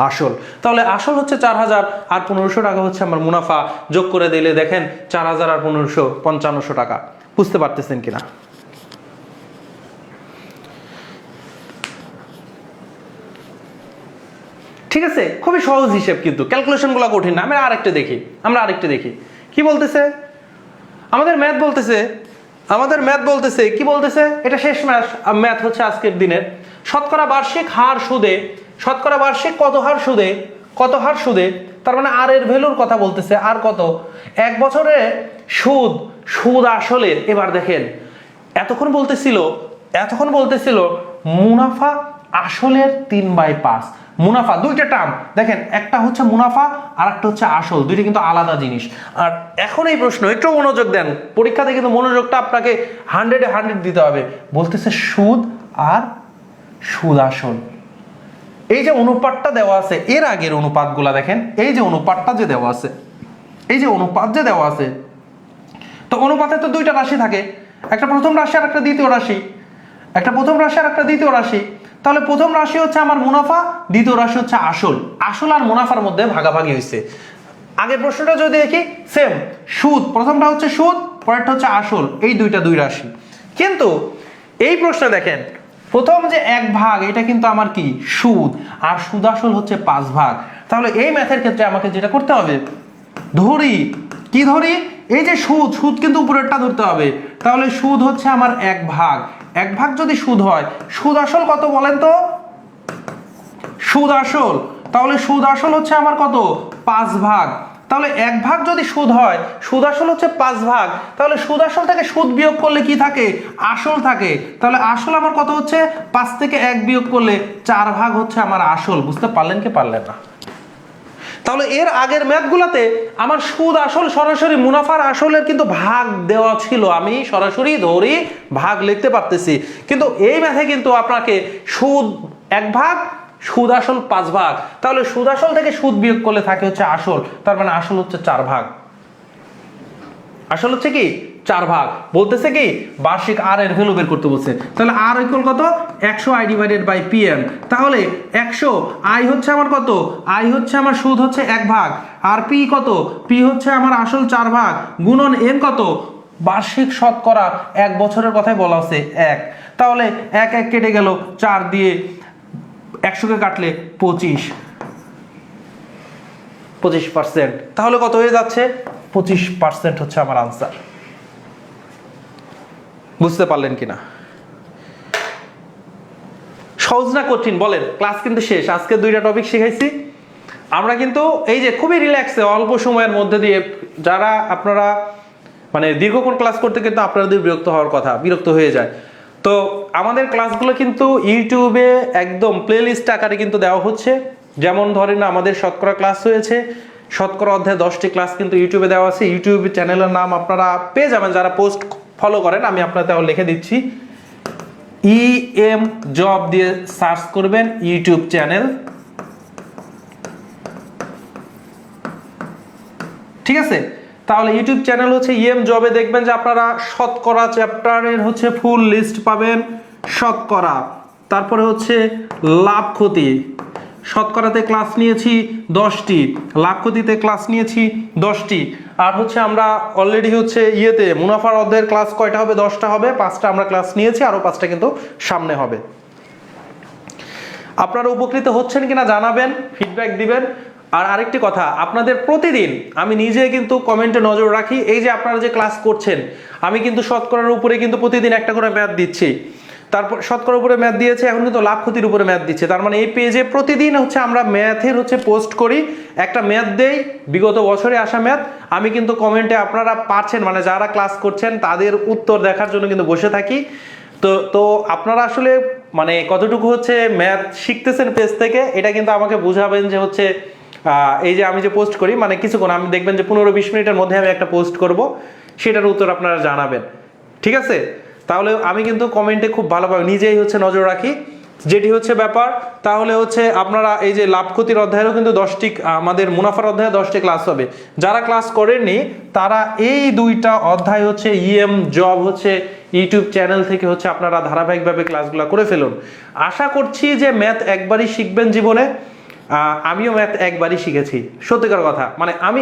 S1: আসল। তাহলে আসল হচ্ছে 4,000 আর 1500 টাকা হচ্ছে আমার মুনাফা। যোগ করে দিলে দেখেন 4,000 আর 1500 5500 টাকা। বুঝতে পারতেছেন কিনা? ঠিক আছে, খুবই সহজ হিসেব, কিন্তু ক্যালকুলেশন গুলো কঠিন না। আমরা আরেকটা দেখি কি বলতেছে আমাদের ম্যাথ বলতেছে কি বলতেছে, এটা শেষ ম্যাথ হচ্ছে আজকের দিনের। শতকরা বার্ষিক হার সুদে, শতকরা বার্ষিক কত হার সুদে, তার মানে আর এর ভ্যালুর কথা বলতেছে। আর কত? 1 বছরে সুদ আসলের। এবার দেখেন, এতক্ষণ বলতেছিল মুনাফা আসলের 3/5। মুনাফা দুইটা টার্ম দেখেন, একটা হচ্ছে মুনাফা আর একটা হচ্ছে আসল, দুইটা কিন্তু আলাদা জিনিস। আর এখন এই প্রশ্ন একটু মনোযোগ দেন, পরীক্ষাতে কিন্তু মনোযোগটা আপনাকে 100-এ 100 দিতে হবে। বলতেছে সুদ আর সুদ আসল, এই যে অনুপাতটা দেওয়া আছে, এর আগের অনুপাতগুলা দেখেন, এই যে অনুপাতটা যে দেওয়া আছে, তো অনুপাতে তো দুইটা রাশি থাকে, একটা প্রথম রাশি আর একটা দ্বিতীয় রাশি। তাহলে প্রথম রাশি হচ্ছে আমার মুনাফা, দ্বিতীয় রাশি হচ্ছে আসল আর মুনাফার মধ্যে ভাগাভাগি হয়েছে। আগের প্রশ্নটা যদি দেখি, সেম সুদ, প্রথমটা হচ্ছে সুদ, পরেরটা হচ্ছে আসল, এই দুই রাশি। কিন্তু এই প্রশ্নে দেখেন, প্রথম যে 1 ভাগ, এটা কিন্তু আমার কি? সুদ, আর সুদ আসল হচ্ছে 5 ভাগ। তাহলে এই ম্যাথের ক্ষেত্রে আমাকে যেটা করতে হবে, ধরি এই যে সুদ কিন্তু উপরেরটা ধরতে হবে। তাহলে সুদ হচ্ছে আমার 1 ভাগ যদি সুদ হয়, সুদ আসল কত বলেন তো? তাহলে সুদ আসল হচ্ছে আমার কত? 5 ভাগ। তাহলে 1 ভাগ যদি সুদ হয়, সুদ আসল হচ্ছে 5 ভাগ, তাহলে সুদ আসল থেকে সুদ বিয়োগ করলে কি থাকে? আসল থাকে। তাহলে আসল আমার কত হচ্ছে? 5 থেকে 1 বিয়োগ করলে 4 ভাগ হচ্ছে আমার আসল। বুঝতে পারলেন কি পারলেন না? তাহলে এর আগের ম্যাথগুলোতে আমার সুদ আসল সরাসরি মুনাফার আসলের কিন্তু ভাগ দেওয়া ছিল, আমি সরাসরি ধরি ভাগ লিখতে পারতেছি। কিন্তু এই ম্যাথে কিন্তু আপনাকে সুদ 1 ভাগ, সুদ আসল 5 ভাগ, তাহলে সুদ আসল থেকে সুদ বিয়োগ করলে থাকে হচ্ছে আসল, তার মানে আসল হচ্ছে 4 ভাগ। আসল হচ্ছে কি? 4 ভাগ। বলতেছে কি? বার্ষিক আর এর ভ্যালু বের করতে বলছে। তাহলে আর ইকুয়াল কত? 100 i ডিভাইডেড বাই pm। তাহলে 100 i হচ্ছে আমার কত? i হচ্ছে আমার সুদ হচ্ছে 1 ভাগ, আর p কত? p হচ্ছে আমার আসল 4 ভাগ, গুণন n কত? বার্ষিক শতকরা 1 বছরের কথাই বলা আছে 1। তাহলে 1 কেটে গেল, 4 দিয়ে 100 কে কাটলে 25%। তাহলে কত হয়ে যাচ্ছে? 25% হচ্ছে আমার আনসার। বুঝতে পারলেন কিনা? সহজ না কঠিন বলেন? ক্লাস কিন্তু শেষ, আজকে 2টা টপিক শিখাইছি আমরা, কিন্তু এই যে খুবই রিল্যাক্সে অল্প সময়ের মধ্যে দিয়ে, যারা আপনারা মানে দীর্ঘক্ষণ ক্লাস করতে কিন্তু আপনাদের বিরক্ত হয়ে যায়। তো আমাদের ক্লাসগুলো কিন্তু ইউটিউবে একদম প্লেলিস্ট আকারে কিন্তু দেওয়া হচ্ছে। যেমন ধরেন আমাদের শতকরা ক্লাস হয়েছে, শতকরা অধ্যায় 10টি ক্লাস কিন্তু ইউটিউবে দেওয়া আছে। ইউটিউব চ্যানেলের নাম আপনারা পেয়ে যাবেন যারা পোস্ট ফলো করেন, আমি আপনাদের লিখে দিচ্ছি, EM জব দিয়ে সার্চ করবেন ইউটিউব চ্যানেল, ঠিক আছে? তাহলে ইউটিউব চ্যানেল হচ্ছে EM জবে দেখবেন যে আপনারা শতকরা চ্যাপ্টারের হচ্ছে ফুল লিস্ট পাবেন। শতকরা, তারপরে হচ্ছে লাভ ক্ষতি, শতকরাতে ক্লাস নিয়েছি 10টি, লাভ ক্ষতিতে ক্লাস নিয়েছি 10টি, আর হচ্ছে আমরা অলরেডি হচ্ছে মুনাফার অধ্যায়ের ক্লাস কয়টা হবে? 10টা হবে, 5টা আমরা ক্লাস নিয়েছি, আরো 5টা কিন্তু সামনে হবে। আপনারা উপকৃত হচ্ছেন কিনা জানাবেন, ফিডব্যাক দিবেন। আর আরেকটি কথা, আপনাদের প্রতিদিন আমি নিজে কিন্তু কমেন্টে নজর রাখি, এই যে আপনারা যে ক্লাস করছেন, আমি কিন্তু শতকরার উপরে কিন্তু প্রতিদিন একটা করে ম্যাথ দিচ্ছি। তারপর শতকরার উপরে ম্যাথ দিয়েছে, এখন কিন্তু লাভ ক্ষতির উপরে ম্যাথ দিচ্ছে। তার মানে এই পেজে প্রতিদিন হচ্ছে আমরা ম্যাথের হচ্ছে পোস্ট করি, একটা ম্যাথ দেই, বিগত বছরে আসা ম্যাথ। আমি কিন্তু কমেন্টে আপনারা পাচ্ছেন, মানে যারা ক্লাস করছেন তাদের উত্তর দেখার জন্য কিন্তু বসে থাকি। তো আপনারা আসলে মানে কতটুকু হচ্ছে ম্যাথ শিখতেছেন পেজ থেকে, এটা কিন্তু আমাকে বুঝাবেন যে হচ্ছে এই যে আমি যে পোস্ট করি, মানে কিছুক্ষণ আমি দেখবেন যে 15-20 মিনিটের মধ্যে আমি একটা পোস্ট করব, সেটার উত্তর আপনারা জানাবেন, ঠিক আছে? তাহলে আমি কিন্তু কমেন্টে খুব ভালোভাবে নিজেই হচ্ছে নজর রাখি, যেটি হচ্ছে ব্যাপার। তাহলে হচ্ছে আপনারা এই যে লাভ ক্ষতির অধ্যায়েরও কিন্তু 10টি, আমাদের মুনাফার অধ্যায়ে 10টি ক্লাস হবে। যারা ক্লাস করেননি তারা এই 2টা অধ্যায় হচ্ছে ইএম জব হচ্ছে ইউটিউব চ্যানেল থেকে হচ্ছে আপনারা ধারাবাহিকভাবে ক্লাসগুলো করে ফেলুন। আশা করছি যে ম্যাথ একবারই শিখবেন জীবনে। আমিও ম্যাথ একবারই শিখেছি, সত্যিকার কথা। মানে আমি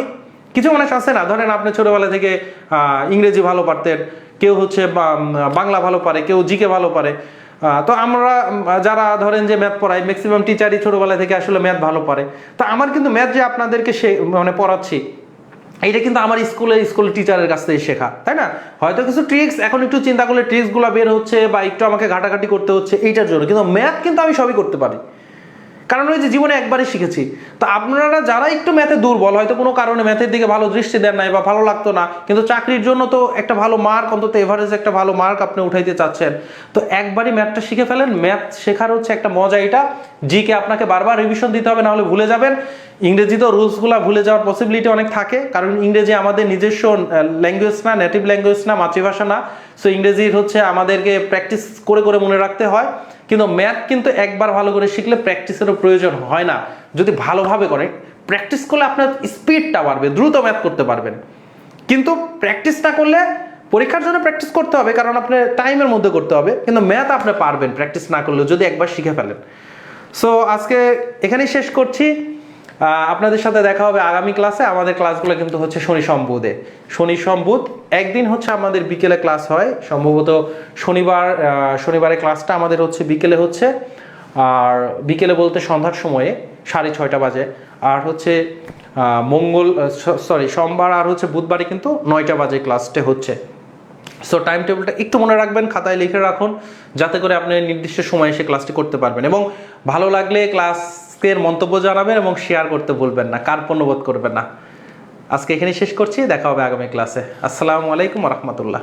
S1: কিছু মানুষ আছে না, ধরেন আপনি ছোটবেলা থেকে ইংরেজি ভালো পারতেন, কেউ হচ্ছে বাংলা ভালো পারে, কেউ জিকে ভালো পারে। তো আমরা যারা ধরেন যে ম্যাথ পড়াই, ম্যাক্সিমাম টিচারই ছোটবেলা থেকে আসলে ম্যাথ ভালো পারে। তো আমার কিন্তু ম্যাথ যে আপনাদেরকে মানে পড়াচ্ছি, এইটা কিন্তু আমার স্কুলের টিচারের কাছ থেকে শেখা, তাই না? হয়তো কিছু ট্রিক্স এখন একটু চিন্তা করলে ট্রিক্সগুলো বের হচ্ছে বা একটু আমাকে ঘাটাঘাটি করতে হচ্ছে এইটার জন্য, কিন্তু ম্যাথ কিন্তু আমি সবই করতে পারি, কারণ ওই যে জীবনে একবারই শিখেছি। তো আপনারা যারা একটু ম্যাথে দুর্বল, হয়তো কোনো কারণে ম্যাথের দিকে ভালো দৃষ্টি দেন নাই বা ভালো লাগতো না, কিন্তু চাকরির জন্য তো একটা ভালো মার্ক, অন্তত এভারেজ একটা ভালো মার্ক আপনি উঠাইতে চাচ্ছেন, তো একবারই ম্যাথটা শিখে ফেলেন। ম্যাথ শেখার হচ্ছে একটা মজা এটা। জিকে আপনাকে বারবার রিভিশন দিতে হবে, না হলে ভুলে যাবেন। ইংরেজিতেও রুলসগুলো ভুলে যাওয়ার পসিবিলিটি অনেক থাকে, কারণ ইংরেজি আমাদের নিজস্ব ল্যাঙ্গুয়েজ না, নেটিভ ল্যাঙ্গুয়েজ না, মাতৃভাষা না। সো ইংরেজির হচ্ছে আমাদেরকে প্র্যাকটিস করে করে মনে রাখতে হয়। কিন্তু ম্যাথ কিন্তু একবার ভালো করে শিখলে প্র্যাকটিসেরও প্রয়োজন হয় না, যদি ভালোভাবে করেন। প্র্যাকটিস করলে আপনার স্পিডটা বাড়বে, দ্রুত ম্যাথ করতে পারবেন। কিন্তু প্র্যাকটিস না করলে, পরীক্ষার জন্য প্র্যাকটিস করতে হবে, কারণ আপনার টাইমের মধ্যে করতে হবে, কিন্তু ম্যাথ আপনি পারবেন প্র্যাকটিস না করলেও, যদি একবার শিখে ফেলেন। সো আজকে এখানেই শেষ করছি। আপনাদের সাথে দেখা হবে আগামী ক্লাসে। আমাদের ক্লাসগুলো কিন্তু হচ্ছে শনি সোম বুধ একদিন হচ্ছে আমাদের বিকেলে ক্লাস হয়, সম্ভবত শনিবারে ক্লাসটা আমাদের হচ্ছে বিকেলে হচ্ছে, আর বিকেলে বলতে সন্ধ্যার সময়ে 6:30 বাজে। আর হচ্ছে সোমবার আর হচ্ছে বুধবারে কিন্তু 9টা বাজে ক্লাসটা হচ্ছে। সো টাইম টেবিলটা একটু মনে রাখবেন, খাতায় লিখে রাখুন, যাতে করে আপনি নির্দিষ্ট সময়ে এসে ক্লাসটি করতে পারবেন। এবং ভালো লাগলে ক্লাসের মন্তব্য জানাবেন এবং শেয়ার করতে ভুলবেন না, কার্পণ্যবোধ করবেন না। আজকে এখানে শেষ করছি, দেখা হবে আগামী ক্লাসে। আসসালামু আলাইকুম ওয়া রাহমাতুল্লাহ।